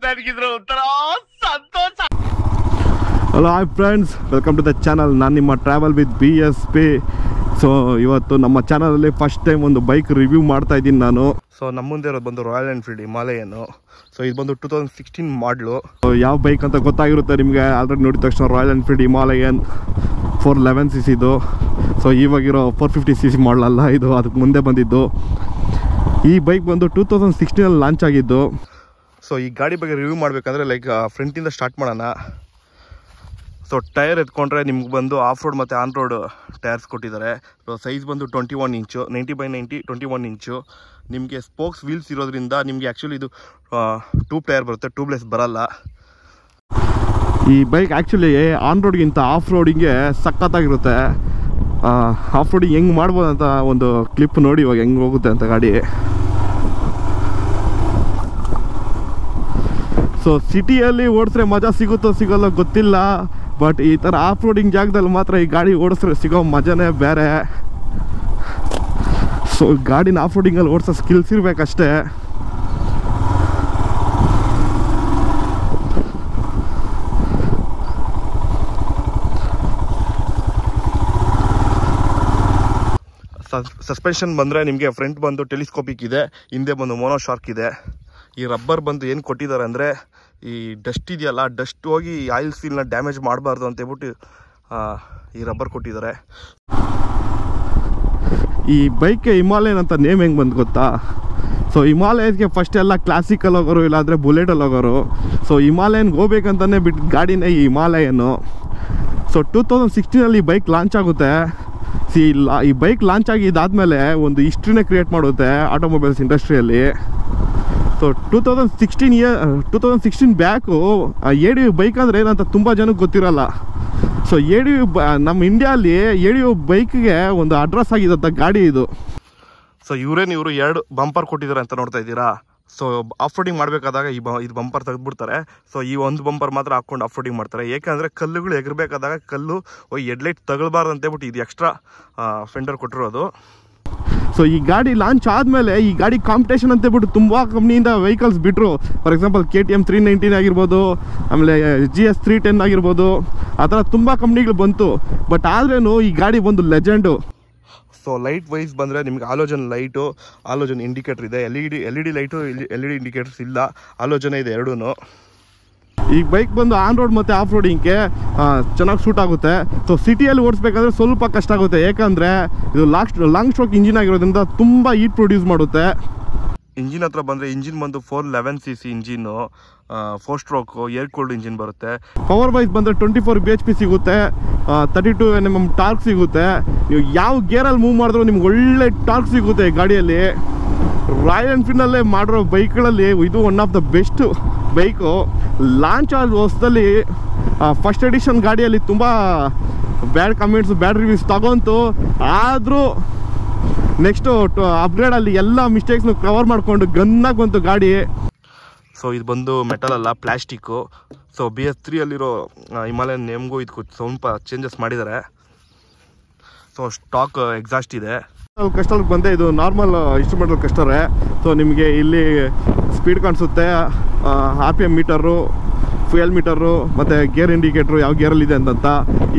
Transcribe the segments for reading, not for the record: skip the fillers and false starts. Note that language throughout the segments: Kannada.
ನನಗಿದ್ರ ಒಂಥರ ಸಂತೋಷ. Hello hi friends, welcome to the channel. ನಾನು ನಿಮ್ಮ ಟ್ರಾವೆಲ್ ವಿತ್ BSP. ಸೊ ಇವತ್ತು ನಮ್ಮ ಚಾನಲಲ್ಲಿ ಫಸ್ಟ್ ಟೈಮ್ ಒಂದು ಬೈಕ್ ರಿವ್ಯೂ ಮಾಡ್ತಾ ಇದ್ದೀನಿ ನಾನು. ಸೊ ನಮ್ಮ ಮುಂದೆ ಇರೋದು ಬಂದು ರಾಯಲ್ ಎನ್ಫೀಲ್ಡ್ ಹಿಮಾಲಯನು. ಸೊ ಇದು ಬಂದು 2016 ಮಾಡಲು. ಯಾವ ಬೈಕ್ ಅಂತ ಗೊತ್ತಾಗಿರುತ್ತೆ ನಿಮಗೆ. ಆಲ್ರೆಡಿ ನೋಡಿದ ತಕ್ಷಣ ರಾಯಲ್ ಎನ್ಫೀಲ್ಡ್ ಹಿಮಾಲಯನ್ 411cc ಇದು. ಸೊ ಇವಾಗಿರೋ 450cc ಮಾಡಲಲ್ಲ ಇದು, ಅದಕ್ಕೆ ಮುಂದೆ ಬಂದಿದ್ದು. ಈ ಬೈಕ್ ಬಂದು 2016 ಲಾಂಚ್ ಆಗಿದ್ದು. ಸೊ ಈ ಗಾಡಿ ಬಗ್ಗೆ ರಿವ್ಯೂ ಮಾಡಬೇಕಂದ್ರೆ ಲೈಕ್ ಫ್ರಂಟಿಂದ ಸ್ಟಾರ್ಟ್ ಮಾಡೋಣ. ಸೊ ಟೈರ್ ಎತ್ಕೊಂಡ್ರೆ ನಿಮ್ಗೆ ಬಂದು ಆಫ್ ರೋಡ್ ಮತ್ತು ಆನ್ ರೋಡ್ ಟೈರ್ಸ್ ಕೊಟ್ಟಿದ್ದಾರೆ. ಸೊ ಸೈಜ್ ಬಂದು 21 ಇಂಚು, 90x90 21 ಇಂಚು. ನಿಮಗೆ ಸ್ಪೋಕ್ಸ್ ವೀಲ್ಸ್ ಇರೋದ್ರಿಂದ ನಿಮಗೆ ಆ್ಯಕ್ಚುಲಿ ಇದು ಟ್ಯೂಬ್ ಟೈರ್ ಬರುತ್ತೆ, ಟ್ಯೂಬ್ಲೆಸ್ ಬರಲ್ಲ. ಈ ಬೈಕ್ ಆ್ಯಕ್ಚುಲಿ ಆನ್ ರೋಡ್ಗಿಂತ ಆಫ್ ರೋಡಿಗೆ ಸಖತ್ತಾಗಿರುತ್ತೆ. ಆಫ್ ರೋಡಿಗೆ ಹೆಂಗೆ ಮಾಡ್ಬೋದು ಅಂತ ಒಂದು ಕ್ಲಿಪ್ ನೋಡಿ ಇವಾಗ ಹೆಂಗೆ ಹೋಗುತ್ತೆ ಅಂತ ಗಾಡಿ. ಸೊ ಸಿಟಿಯಲ್ಲಿ ಓಡಿಸ್ರೆ ಮಜಾ ಸಿಗುತ್ತೋ ಸಿಗೋಲ್ಲ ಗೊತ್ತಿಲ್ಲ, ಬಟ್ ಈ ಥರ ಆಫ್ ರೋಡಿಂಗ್ ಜಾಗದಲ್ಲಿ ಮಾತ್ರ ಈ ಗಾಡಿ ಓಡಿಸ್ರೆ ಸಿಗೋ ಮಜಾನೇ ಬೇರೆ. ಸೊ ಗಾಡಿನ ಆಫ್ ರೋಡಿಂಗಲ್ಲಿ ಓಡಿಸೋ ಸ್ಕಿಲ್ಸ್ ಇರಬೇಕಷ್ಟೇ. ಸಸ್ಪೆನ್ಷನ್ ಬಂದರೆ ನಿಮಗೆ ಫ್ರಂಟ್ ಬಂದು ಟೆಲಿಸ್ಕೋಪಿಕ್ ಇದೆ, ಹಿಂದೆ ಬಂದು ಮೋನೋಶಾರ್ಕ್ ಇದೆ. ಈ ರಬ್ಬರ್ ಬಂದು ಏನು ಕೊಟ್ಟಿದ್ದಾರೆ ಅಂದರೆ ಈ ಡಸ್ಟ್ ಇದೆಯಲ್ಲ, ಡಸ್ಟ್ ಹೋಗಿ ಆಯಿಲ್ ಸೀಲ್ನ ಡ್ಯಾಮೇಜ್ ಮಾಡಬಾರ್ದು ಅಂತ ಹೇಳ್ಬಿಟ್ಟು ಈ ರಬ್ಬರ್ ಕೊಟ್ಟಿದ್ದಾರೆ. ಈ ಬೈಕ್ಗೆ ಹಿಮಾಲಯನ್ ಅಂತ ನೇಮ್ ಹೆಂಗೆ ಬಂದು ಗೊತ್ತಾ? ಸೊ ಹಿಮಾಲಯನ್ಗೆ ಫಸ್ಟ್ ಎಲ್ಲ ಕ್ಲಾಸಿಕಲ್ ಹೋಗೋರು, ಇಲ್ಲಾಂದರೆ ಬುಲೆಟಲ್ಲಿ ಹೋಗೋರು. ಸೊ ಹಿಮಾಲಯನ್ಗೆ ಹೋಗ್ಬೇಕಂತಲೇ ಬಿಟ್ಟು ಗಾಡಿನೇ ಈ ಹಿಮಾಲಯನು. ಸೊ 2016 ಬೈಕ್ ಲಾಂಚ್ ಆಗುತ್ತೆ. ಈ ಬೈಕ್ ಲಾಂಚ್ ಆಗಿ ಇದಾದಮೇಲೆ ಒಂದು ಹಿಸ್ಟ್ರಿನೇ ಕ್ರಿಯೇಟ್ ಮಾಡುತ್ತೆ ಆಟೋಮೊಬೈಲ್ಸ್ ಇಂಡಸ್ಟ್ರಿಯಲ್ಲಿ. ಸೊ 2016 ಬ್ಯಾಕು ADV ಬೈಕ್ ಅಂದರೆ ಏನಂತ ತುಂಬ ಜನಕ್ಕೆ ಗೊತ್ತಿರಲ್ಲ. ಸೊ ADV ನಮ್ಮ ಇಂಡಿಯಾದಲ್ಲಿ ADV ಬೈಕ್ಗೆ ಒಂದು ಅಡ್ರೆಸ್ ಆಗಿದ್ದಂಥ ಗಾಡಿ ಇದು. ಸೊ ಇವರು 2 ಬಂಪರ್ ಕೊಟ್ಟಿದ್ದಾರೆ ಅಂತ ನೋಡ್ತಾ ಇದ್ದೀರಾ. ಸೊ ಆಫ್ ರೋಡಿಂಗ್ ಮಾಡಬೇಕಾದಾಗ ಇದು ಬಂಪರ್ ತೆಗೆದುಬಿಡ್ತಾರೆ. ಸೊ ಈ ಒಂದು ಬಂಪರ್ ಮಾತ್ರ ಹಾಕ್ಕೊಂಡು ಆಫ್ ರೋಡಿಂಗ್ ಮಾಡ್ತಾರೆ. ಏಕೆಂದರೆ ಕಲ್ಲುಗಳು ಎಗರಬೇಕಾದಾಗ ಕಲ್ಲು ಹೆಡ್ಲೈಟ್ ತಗೊಳ್ಬಾರ್ದು ಅಂತೇಳ್ಬಿಟ್ಟು ಇದು ಎಕ್ಸ್ಟ್ರಾ ಫೆಂಡರ್ ಕೊಟ್ಟಿರೋದು. ಸೊ ಈ ಗಾಡಿ ಲಾಂಚ್ ಆದಮೇಲೆ ಈ ಗಾಡಿ ಕಾಂಪಿಟೇಷನ್ ಅಂತೇಳ್ಬಿಟ್ಟು ತುಂಬ ಕಂಪ್ನಿಯಿಂದ ವೆಹಿಕಲ್ಸ್ ಬಿಟ್ಟರು. ಫಾರ್ ಎಕ್ಸಾಂಪಲ್ KTM 319 ಆಗಿರ್ಬೋದು, ಆಮೇಲೆ GS 310 ಆಗಿರ್ಬೋದು, ಆ ಥರ ತುಂಬ ಕಂಪ್ನಿಗಳು ಬಂತು. ಬಟ್ ಆದ್ರೂ ಈ ಗಾಡಿ ಒಂದು ಲೆಜೆಂಡು. ಸೊ ಲೈಟ್ ವೈಸ್ ಬಂದರೆ ನಿಮ್ಗೆ ಆಲೋಜನ್ ಲೈಟು, ಆಲೋಜನ್ ಇಂಡಿಕೇಟರ್ ಇದೆ. LED ಲೈಟು, LED ಇಂಡಿಕೇಟರ್ಸ್ ಇಲ್ಲ, ಆಲೋಜನ್ ಇದೆ ಎರಡೂ. ಈ ಬೈಕ್ ಬಂದು ಆನ್ ರೋಡ್ ಮತ್ತು ಆಫ್ ರೋಡಿಂಗ್ಗೆ ಚೆನ್ನಾಗಿ ಸೂಟ್ ಆಗುತ್ತೆ. ಸೊ ಸಿಟಿಯಲ್ಲಿ ಓಡಿಸ್ಬೇಕಾದ್ರೆ ಸ್ವಲ್ಪ ಕಷ್ಟ ಆಗುತ್ತೆ, ಏಕೆಂದರೆ ಇದು ಲಾಂಗ್ ಸ್ಟ್ರೋಕ್ ಇಂಜಿನ್ ಆಗಿರೋದ್ರಿಂದ ತುಂಬ ಹೀಟ್ ಪ್ರೊಡ್ಯೂಸ್ ಮಾಡುತ್ತೆ. ಇಂಜಿನ್ ಹತ್ರ ಬಂದರೆ ಇಂಜಿನ್ ಬಂದು 411cc engine, 4 stroke air cooled engine ಬರುತ್ತೆ. ಪವರ್ ವೈಸ್ ಬಂದರೆ 24 bhp ಸಿಗುತ್ತೆ, 32 Nm ಟಾರ್ಕ್ ಸಿಗುತ್ತೆ. ನೀವು ಯಾವ ಗೇರಲ್ಲಿ ಮೂವ್ ಮಾಡಿದ್ರೂ ನಿಮ್ಗೆ ಒಳ್ಳೆ ಟಾರ್ಕ್ ಸಿಗುತ್ತೆ ಈ ಗಾಡಿಯಲ್ಲಿ. ರಾಯಲ್ ಎನ್ಫೀಲ್ಡಲ್ಲೇ ಮಾಡಿರೋ ಬೈಕ್ಗಳಲ್ಲಿ ಇದು one of the best bike. Launch ಆದ ವರ್ಷದಲ್ಲಿ ಫಸ್ಟ್ ಎಡಿಷನ್ ಗಾಡಿಯಲ್ಲಿ ತುಂಬ ಬ್ಯಾಡ್ ಕಮೆಂಟ್ಸ್, ಬ್ಯಾಡ್ ರಿವ್ಯೂಸ್ ತಗೊಂತು. ಆದರೂ ನೆಕ್ಸ್ಟು ಅಪ್ಗ್ರೇಡಲ್ಲಿ ಎಲ್ಲ ಮಿಸ್ಟೇಕ್ಸ್ನು ಕವರ್ ಮಾಡಿಕೊಂಡು ಗನ್ನಾಗಿ ಬಂತು ಗಾಡಿ. ಸೊ ಇದು ಬಂದು ಮೆಟಲ್ ಅಲ್ಲ, ಪ್ಲಾಸ್ಟಿಕ್ಕು. ಸೊ BS3 ಹಿಮಾಲಯನ್ ನೇಮ್ಗೂ ಇದಕ್ಕೂ ಸ್ವಲ್ಪ ಚೇಂಜಸ್ ಮಾಡಿದ್ದಾರೆ. ಸೊ ಸ್ಟಾಕ್ ಎಕ್ಸಾಸ್ಟ್ ಇದೆ. ಕಸ್ಟರ್ಗೆ ಬಂದೆ, ಇದು ನಾರ್ಮಲ್ ಇನ್ಸ್ಟ್ರೂಮೆಂಟಲ್ ಕಸ್ಟರೇ. ಸೊ ನಿಮಗೆ ಇಲ್ಲಿ ಸ್ಪೀಡ್ ಕಾಣಿಸುತ್ತೆ, RPM ಮೀಟರು, ಫ್ಯೂಯಲ್ ಮೀಟರು ಮತ್ತು ಗೇರ್ ಇಂಡಿಕೇಟ್ರು ಯಾವ ಗೇರಲ್ಲಿದೆ ಅಂತ.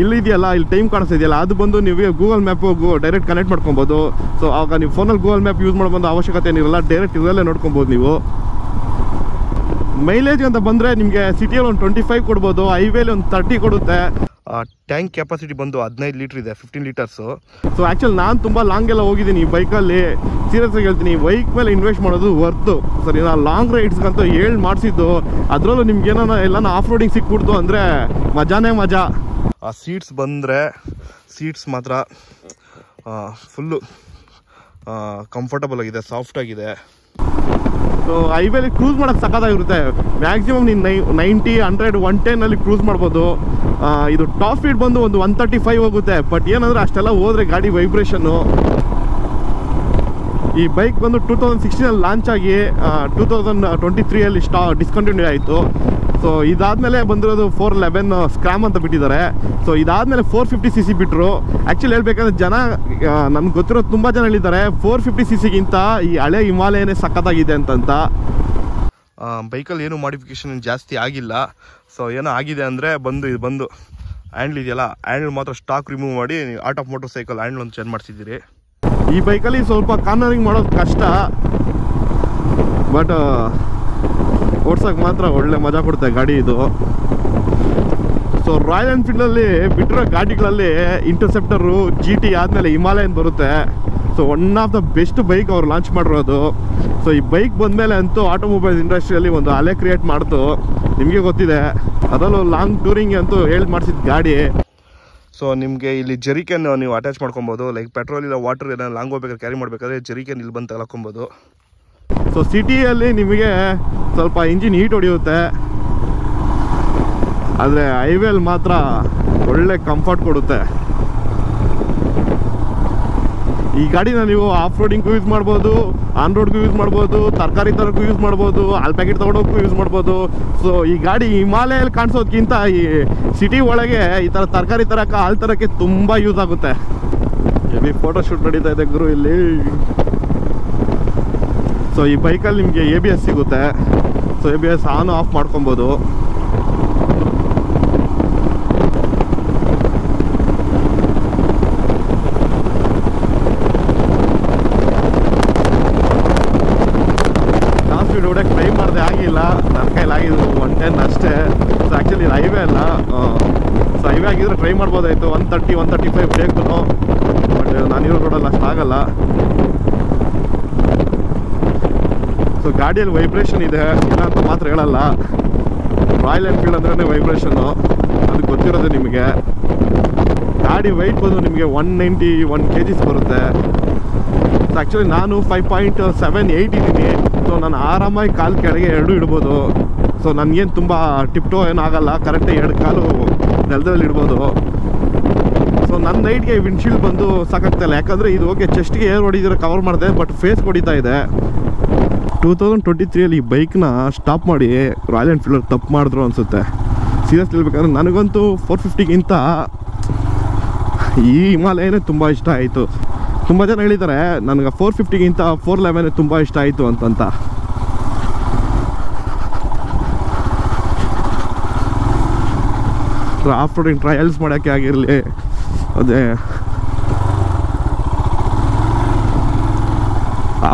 ಇಲ್ಲಿದೆಯಲ್ಲ, ಇಲ್ಲಿ ಟೈಮ್ ಕಾಣಿಸ್ತಾ ಇದೆಯಲ್ಲ, ಅದು ಬಂದು ನೀವು ಗೂಗಲ್ ಮ್ಯಾಪು ಡೈರೆಕ್ಟ್ ಕನೆಕ್ಟ್ ಮಾಡ್ಕೊಬೋದು. ಸೊ ಆವಾಗ ನೀವು ಫೋನಲ್ಲಿ ಗೂಗಲ್ ಮ್ಯಾಪ್ ಯೂಸ್ ಮಾಡ್ಬೋದು, ಅವಶ್ಯಕತೆ ಏನಿರಲ್ಲ, ಡೈರೆಕ್ಟ್ ಇದರಲ್ಲೇ ನೋಡ್ಕೊಬೋದು ನೀವು. ಮೈಲೇಜ್ ಅಂತ ಬಂದರೆ ನಿಮಗೆ ಸಿಟಿಯಲ್ಲಿ ಒಂದು 25 ಕೊಡ್ಬೋದು, ಹೈವೇಲಿ ಒಂದು 30 ಕೊಡುತ್ತೆ. ಟ್ಯಾಂಕ್ ಕೆಪಾಸಿಟಿ ಬಂದು 15 ಲೀಟ್ರ್ ಇದೆ, 15 ಲೀಟರ್ಸು. ಸೊ ಆ್ಯಕ್ಚುಲಿ ನಾನು ತುಂಬ ಲಾಂಗೆಲ್ಲ ಹೋಗಿದ್ದೀನಿ ಈ ಬೈಕಲ್ಲಿ. ಸೀರಿಯಸ್ ಆಗಿ ಹೇಳ್ತೀನಿ, ಬೈಕ್ ಮೇಲೆ ಇನ್ವೆಸ್ಟ್ ಮಾಡೋದು ವರ್ತು. ಸರಿ, ನಾನು ಲಾಂಗ್ ರೈಡ್ಸ್ಗಂತೂ ಮಾಡಿಸಿದ್ದು. ಅದರಲ್ಲೂ ನಿಮ್ಗೆ ಎಲ್ಲಾನ ಆಫ್ ರೋಡಿಂಗ್ ಸಿಕ್ಬಿಡ್ತು ಅಂದರೆ ಮಜಾನೇ ಮಜಾ. ಆ ಸೀಟ್ಸ್ ಬಂದರೆ ಸೀಟ್ಸ್ ಮಾತ್ರ ಫುಲ್ಲು ಕಂಫರ್ಟಬಲ್ ಆಗಿದೆ, ಸಾಫ್ಟಾಗಿದೆ. ಸೊ ಹೈವೇಲಿ ಕ್ರೂಸ್ ಮಾಡೋಕ್ಕೆ ಸಖತ್ತಾಗಿರುತ್ತೆ. ಮ್ಯಾಕ್ಸಿಮಮ್ ನೀನು 90, 100, 110 ಕ್ರೂಸ್ ಮಾಡ್ಬೋದು. ಇದು ಟಾಪ್ ಸ್ಪೀಡ್ ಬಂದು ಒಂದು 135 ಹೋಗುತ್ತೆ. ಬಟ್ ಏನಂದರೆ ಅಷ್ಟೆಲ್ಲ ಹೋದರೆ ಗಾಡಿ ವೈಬ್ರೇಷನ್ನು. ಈ ಬೈಕ್ ಬಂದು 2016 ಲಾಂಚ್ ಆಗಿ 2023 ಡಿಸ್ಕಂಟಿನ್ಯೂ ಆಯಿತು. ಸೊ ಇದಾದಮೇಲೆ ಬಂದಿರೋದು 411 ಸ್ಕ್ರಾಮ್ ಅಂತ ಬಿಟ್ಟಿದ್ದಾರೆ. ಸೊ ಇದಾದಮೇಲೆ 450cc ಬಿಟ್ಟರು. ಆ್ಯಕ್ಚುಲಿ ಹೇಳ್ಬೇಕಂದ್ರೆ ಜನ ನನ್ಗೆ ಗೊತ್ತಿರೋ ತುಂಬ ಜನ ಹೇಳಿದ್ದಾರೆ 450cc ಗಿಂತ ಈ ಹಳೆ ಹಿಮಾಲಯನೇ ಸಖತ್ತಾಗಿದೆ ಅಂತ. ಬೈಕಲ್ಲಿ ಏನು ಮಾಡಿಫಿಕೇಶನ್ ಜಾಸ್ತಿ ಆಗಿಲ್ಲ. ಸೊ ಏನೋ ಆಗಿದೆ ಅಂದರೆ ಇದು ಬಂದು ಹ್ಯಾಂಡ್ಲ್ ಇದೆಯಲ್ಲ, ಹ್ಯಾಂಡ್ಲ್ ಮಾತ್ರ ಸ್ಟಾಕ್ ರಿಮೂವ್ ಮಾಡಿ art of motorcycle handle ಒಂದು ಚೇಂಜ್ ಮಾಡಿಸಿದ್ದೀರಿ. ಈ ಬೈಕಲ್ಲಿ ಸ್ವಲ್ಪ ಕಾರ್ನರಿಂಗ್ ಮಾಡೋದು ಕಷ್ಟ, ಬಟ್ ಓಡ್ಸೋಕೆ ಮಾತ್ರ ಒಳ್ಳೆ ಮಜಾ ಕೊಡುತ್ತೆ ಗಾಡಿ ಇದು. ಸೊ ರಾಯಲ್ ಎನ್ಫೀಲ್ಡಲ್ಲಿ ಬಿಟ್ಟಿರೋ ಗಾಡಿಗಳಲ್ಲಿ ಇಂಟರ್ಸೆಪ್ಟರು GT ಆದಮೇಲೆ ಹಿಮಾಲಯನ್ ಬರುತ್ತೆ. So one of the best bike ಅವ್ರು ಲಾಂಚ್ ಮಾಡಿರೋದು. ಸೊ ಈ ಬೈಕ್ ಬಂದಮೇಲೆ ಅಂತೂ ಆಟೋಮೊಬೈಲ್ ಇಂಡಸ್ಟ್ರಿಯಲ್ಲಿ ಒಂದು ಅಲೆ ಕ್ರಿಯೇಟ್ ಮಾಡ್ತು, ನಿಮಗೆ ಗೊತ್ತಿದೆ. ಅದರಲ್ಲೂ ಲಾಂಗ್ ಟೂರಿಂಗ್ ಅಂತೂ ಮಾಡಿಸಿದ ಗಾಡಿ. ಸೊ ನಿಮಗೆ ಇಲ್ಲಿ ಜೆರಿಕೆನ್ ನೀವು ಅಟ್ಯಾಚ್ ಮಾಡ್ಕೊಬೋದು. ಲೈಕ್ ಪೆಟ್ರೋಲ್ ಇಲ್ಲ ವಾಟರ್ ಏನಾದ್ರು ಲಾಂಗ್ ಹೋಗ್ಬೇಕಾದ್ರೆ ಕ್ಯಾರಿ ಮಾಡಬೇಕಾದ್ರೆ ಜೆರಿಕೆನ್ ಇಲ್ಲಿ ಬಂದು ತಗೊಳ್ಕೊಬೋದು. ಸೊ ಸಿಟಿಯಲ್ಲಿ ನಿಮಗೆ ಸ್ವಲ್ಪ ಇಂಜಿನ್ ಹೀಟ್ ಹೊಡೆಯುತ್ತೆ, ಆದರೆ ಹೈವೇಲಿ ಮಾತ್ರ ಒಳ್ಳೆ ಕಂಫರ್ಟ್ ಕೊಡುತ್ತೆ. ಈ ಗಾಡಿನ ನೀವು ಆಫ್ ರೋಡಿಂಗ್ಗೂ ಯೂಸ್ ಮಾಡ್ಬೋದು, ಆನ್ ರೋಡ್ಗೂ ಯೂಸ್ ಮಾಡ್ಬೋದು, ತರಕಾರಿ ತರಕ್ಕೂ ಯೂಸ್ ಮಾಡ್ಬೋದು, ಹಾಲ್ ಪ್ಯಾಕೆಟ್ ತೊಗೊಂಡೋಕ್ಕೂ ಯೂಸ್ ಮಾಡ್ಬೋದು. ಸೊ ಈ ಗಾಡಿ ಹಿಮಾಲಯಲ್ಲಿ ಕಾಣಿಸೋದಕ್ಕಿಂತ ಈ ಸಿಟಿ ಒಳಗೆ ಈ ಥರ ತರಕಾರಿ ತರಕ್ಕೆ ಹಾಲು ತರಕ್ಕೆ ತುಂಬ ಯೂಸ್ ಆಗುತ್ತೆ. ಇಲ್ಲಿ ಫೋಟೋ ಶೂಟ್ ನಡೀತಾ ಇದೆ ಗುರು ಇಲ್ಲಿ. ಸೊ ಈ ಬೈಕಲ್ಲಿ ನಿಮಗೆ ABS ಸಿಗುತ್ತೆ. ಸೊ ABS ಆನ್ ಆಫ್ ಮಾಡ್ಕೊಬೋದು. ಹೊಡೆಯೋಕ್ಕೆ ಟ್ರೈ ಮಾಡಿದೆ, ಆಗಿಲ್ಲ. ನನ್ನ ಕೈಲಿ ಆಗಿದ್ದು 110 ಅಷ್ಟೇ. ಸೊ ಆ್ಯಕ್ಚುಲಿ ಹೈವೇ ಅಲ್ಲ, ಸೊ ಹೈವೇ ಆಗಿದ್ರೆ ಟ್ರೈ ಮಾಡ್ಬೋದಾಯಿತು. 130, 135 ಬೇಕು, ಬಟ್ ನಾನಿರೋ ರೋಡಲ್ಲಿ ಅಷ್ಟು ಆಗಲ್ಲ. ಸೊ ಗಾಡಿಯಲ್ಲಿ ವೈಬ್ರೇಷನ್ ಇದೆ, ಇಲ್ಲ ಅಂತ ಮಾತ್ರ ಹೇಳಲ್ಲ. ರಾಯಲ್ ಎನ್ಫೀಲ್ಡ್ ಅಂದ್ರೆ ವೈಬ್ರೇಷನ್ನು, ಅದು ಗೊತ್ತಿರೋದು ನಿಮಗೆ. ಗಾಡಿ ವೆಯ್ಟ್ ಬಂದು ನಿಮಗೆ 191 kgs ಬರುತ್ತೆ. ಸೊ ಆ್ಯಕ್ಚುಲಿ ನಾನು 5.78 ಇದ್ದೀನಿ. ಸೊ ನಾನು ಆರಾಮಾಗಿ ಕಾಲು ಕೆಳಗೆ ಎರಡು ಇಡ್ಬೋದು. ಸೊ ನನಗೇನು ತುಂಬ ಟಿಪ್ಟೋ ಏನೂ ಆಗಲ್ಲ, ಕರೆಕ್ಟಾಗಿ 2 ಕಾಲು ನೆಲದಲ್ಲಿ ಇಡ್ಬೋದು. ಸೊ ನನ್ನ ನೈಟ್ಗೆ ವಿಂಡ್ಶೀಲ್ಡ್ ಬಂದು ಸಾಕಾಗ್ತಾಯಿಲ್ಲ, ಯಾಕಂದರೆ ಇದು ಓಕೆ ಚೆಸ್ಟ್ಗೆ ಏರ್ ಹೊಡಿದ್ರೆ ಕವರ್ ಮಾಡಿದೆ, ಬಟ್ ಫೇಸ್ ಹೊಡಿತಾ ಇದೆ. 2023 ಈ ಬೈಕ್ನ ಸ್ಟಾಪ್ ಮಾಡಿ ರಾಯಲ್ ಎನ್ಫೀಲ್ಡ್ ತಪ್ಪು ಮಾಡಿದ್ರು ಅನಿಸುತ್ತೆ. ಸೀರಿಯಸ್ಲಿ ಹೇಳ್ಬೇಕಂದ್ರೆ ನನಗಂತೂ 450ಗಿಂತ ಈ ಹಿಮಾಲಯನೇ ತುಂಬ ಇಷ್ಟ ಆಯಿತು. ತುಂಬ ಜನ ಹೇಳಿದ್ದಾರೆ ನನಗೆ 450ಗಿಂತ 411 ತುಂಬ ಇಷ್ಟ ಆಯಿತು ಅಂತಂತ. ಆಫ್ ರೋಡಿಂಗ್ ಟ್ರಯಲ್ಸ್ ಮಾಡೋಕ್ಕೆ ಆಗಿರಲಿ, ಅದೇ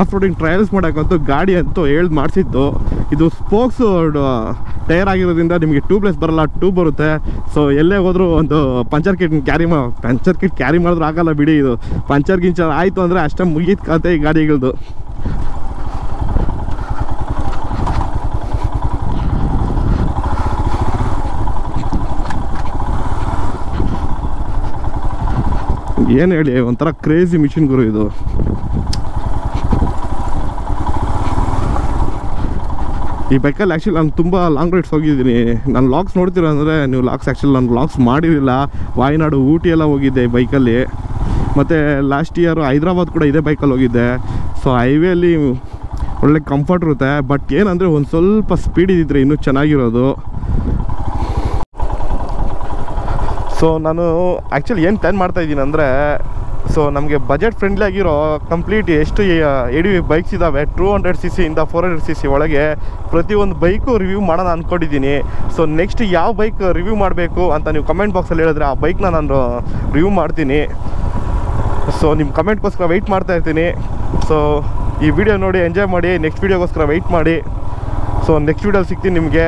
ಆಫ್ ರೋಡಿಂಗ್ ಟ್ರಯಲ್ಸ್ ಮಾಡೋಕ್ಕಂತೂ ಗಾಡಿ ಅಂತೂ ಮಾಡಿಸಿದ್ದು. ಇದು ಸ್ಪೋಕ್ಸ್ ಟೈರ್ ಆಗಿರೋದ್ರಿಂದ ನಿಮಗೆ ಟ್ಯೂಬ್ಲೆಸ್ ಬರಲ್ಲ, ಟ್ಯೂಬ್ ಬರುತ್ತೆ. ಸೊ ಎಲ್ಲೇ ಹೋದರೂ ಒಂದು ಪಂಚರ್ ಕಿಟ್ ಕ್ಯಾರಿ ಮಾಡಿದ್ರೆ ಆಗಲ್ಲ ಬಿಡಿ. ಇದು ಪಂಚರ್ ಗಿಂಚರ್ ಆಯಿತು ಅಂದರೆ ಅಷ್ಟೇ ಮುಗೀತು ಕತೆ ಈ ಗಾಡಿಗಳದ್ದು. ಏನು ಹೇಳಿ, ಒಂಥರ ಕ್ರೇಜಿ ಮಿಷಿನ್ ಗುರು ಇದು. ಈ ಬೈಕಲ್ಲಿ ಆ್ಯಕ್ಚುಲಿ ನಾನು ತುಂಬ ಲಾಂಗ್ ರೈಡ್ಸ್ ಹೋಗಿದ್ದೀನಿ. ನಾನು ಲಾಗ್ಸ್ ನೋಡ್ತೀರ ಅಂದರೆ ನೀವು ನಾನು ಲಾಗ್ಸ್ ಮಾಡಿರಲಿಲ್ಲ. ವಾಯನಾಡು, ಊಟಿ ಎಲ್ಲ ಹೋಗಿದ್ದೆ ಈ ಬೈಕಲ್ಲಿ. ಮತ್ತು ಲಾಸ್ಟ್ ಇಯರು ಹೈದ್ರಾಬಾದ್ ಕೂಡ ಇದೇ ಬೈಕಲ್ಲಿ ಹೋಗಿದ್ದೆ. ಸೊ ಹೈವೇಲಿ ಒಳ್ಳೆ ಕಂಫರ್ಟ್ ಇರುತ್ತೆ, ಬಟ್ ಏನಂದರೆ ಒಂದು ಸ್ವಲ್ಪ ಸ್ಪೀಡ್ ಇದ್ದಿದ್ರೆ ಇನ್ನೂ ಚೆನ್ನಾಗಿರೋದು. ಸೊ ನಾನು ಆ್ಯಕ್ಚುಲಿ ಏನು ಪ್ಲ್ಯಾನ್ ಮಾಡ್ತಾಯಿದ್ದೀನಿ ಅಂದರೆ, ಸೊ ನಮಗೆ ಬಜೆಟ್ ಫ್ರೆಂಡ್ಲಿ ಆಗಿರೋ ಕಂಪ್ಲೀಟ್ ಎಷ್ಟು ADV ಬೈಕ್ಸ್ ಇದ್ದಾವೆ 200cc ಇಂದ 400cc ಒಳಗೆ ಪ್ರತಿಯೊಂದು ಬೈಕು ರಿವ್ಯೂ ಮಾಡೋಣ ಅಂದ್ಕೊಂಡಿದ್ದೀನಿ. ಸೊ ನೆಕ್ಸ್ಟ್ ಯಾವ ಬೈಕ್ ರಿವ್ಯೂ ಮಾಡಬೇಕು ಅಂತ ನೀವು ಕಮೆಂಟ್ ಬಾಕ್ಸಲ್ಲಿ ಹೇಳಿದ್ರೆ ಆ ಬೈಕ್ನ ನಾನು ರಿವ್ಯೂ ಮಾಡ್ತೀನಿ. ಸೊ ನಿಮ್ಮ ಕಮೆಂಟ್ಗೋಸ್ಕರ ವೆಯ್ಟ್ ಮಾಡ್ತಾಯಿರ್ತೀನಿ. ಸೊ ಈ ವಿಡಿಯೋ ನೋಡಿ ಎಂಜಾಯ್ ಮಾಡಿ, ನೆಕ್ಸ್ಟ್ ವೀಡಿಯೋಗೋಸ್ಕರ ವೆಯ್ಟ್ ಮಾಡಿ. ಸೊ ನೆಕ್ಸ್ಟ್ ವೀಡಿಯೋಲಿ ಸಿಗ್ತೀನಿ ನಿಮಗೆ.